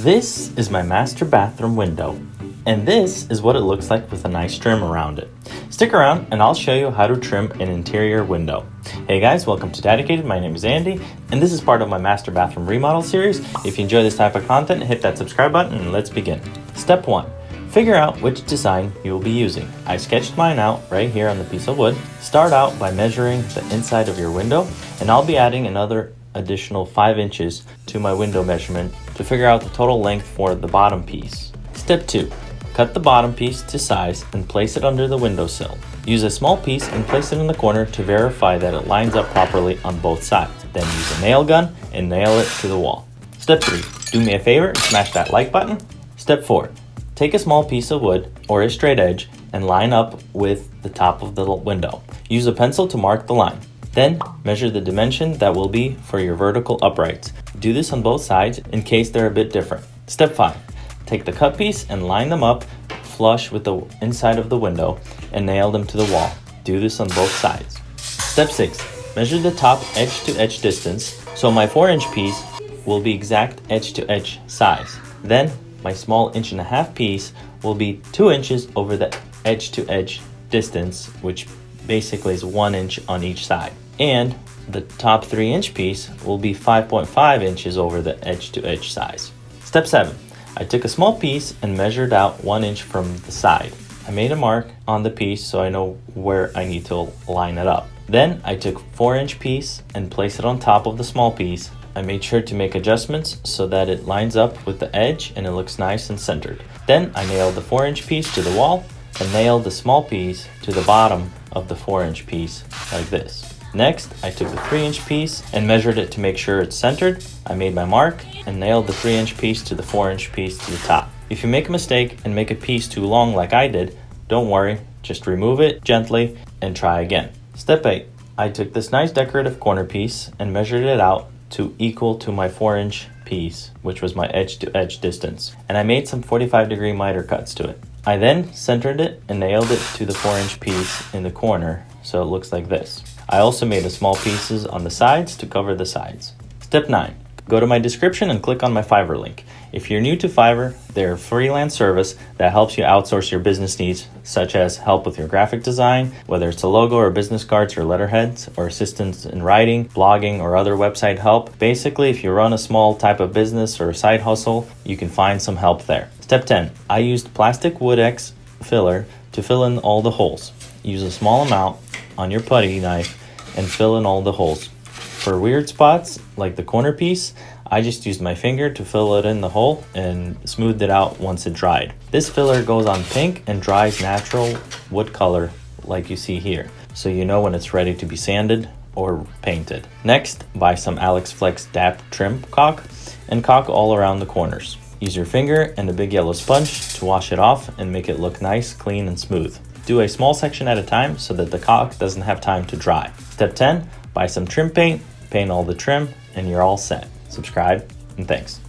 This is my master bathroom window, and this is what it looks like with a nice trim around it. Stick around and I'll show you how to trim an interior window. Hey guys, welcome to Daddicated. My name is Andy, and this is part of my master bathroom remodel series. If you enjoy this type of content, hit that subscribe button and let's begin. Step 1. Figure out which design you will be using. I sketched mine out right here on the piece of wood. Start out by measuring the inside of your window, and I'll be adding another additional 5 inches to my window measurement to figure out the total length for the bottom piece. Step 2. Cut the bottom piece to size and place it under the windowsill. Use a small piece and place it in the corner to verify that it lines up properly on both sides. Then use a nail gun and nail it to the wall. Step 3. Do me a favor and smash that like button. Step 4. Take a small piece of wood or a straight edge and line up with the top of the window. Use a pencil to mark the line. Then measure the dimension that will be for your vertical uprights. Do this on both sides in case they're a bit different. Step 5. Take the cut piece and line them up flush with the inside of the window and nail them to the wall. Do this on both sides. Step 6. Measure the top edge to edge distance, so my 4-inch piece will be exact edge to edge size. Then my small 1.5-inch piece will be 2 inches over the edge to edge distance, which basically is 1 inch on each side. And the top 3-inch piece will be 5.5 inches over the edge to edge size. Step 7. I took a small piece and measured out 1 inch from the side. I made a mark on the piece so I know where I need to line it up. Then I took 4-inch piece and placed it on top of the small piece. I made sure to make adjustments so that it lines up with the edge and it looks nice and centered. Then I nailed the 4-inch piece to the wall and nailed the small piece to the bottom of the 4-inch piece like this. Next, I took the 3-inch piece and measured it to make sure it's centered. I made my mark and nailed the 3-inch piece to the 4-inch piece to the top. If you make a mistake and make a piece too long like I did, don't worry, just remove it gently and try again. Step 8. I took this nice decorative corner piece and measured it out to equal to my 4-inch piece, which was my edge to edge distance. And I made some 45-degree miter cuts to it. I then centered it and nailed it to the 4-inch piece in the corner so it looks like this. I also made a small pieces on the sides to cover the sides. Step 9. Go to my description and click on my Fiverr link. If you're new to Fiverr, they're a freelance service that helps you outsource your business needs, such as help with your graphic design, whether it's a logo or business cards or letterheads, or assistance in writing, blogging, or other website help. Basically, if you run a small type of business or a side hustle, you can find some help there. Step 10. I used plastic Wood X filler to fill in all the holes. Use a small amount on your putty knife and fill in all the holes. For weird spots, like the corner piece, I just used my finger to fill it in the hole and smoothed it out once it dried. This filler goes on pink and dries natural wood color like you see here, so you know when it's ready to be sanded or painted. Next, buy some Alex Flex DAP trim caulk and caulk all around the corners. Use your finger and a big yellow sponge to wash it off and make it look nice, clean, and smooth. Do a small section at a time so that the caulk doesn't have time to dry. Step 10, buy some trim paint, paint all the trim, and you're all set. Subscribe, and thanks.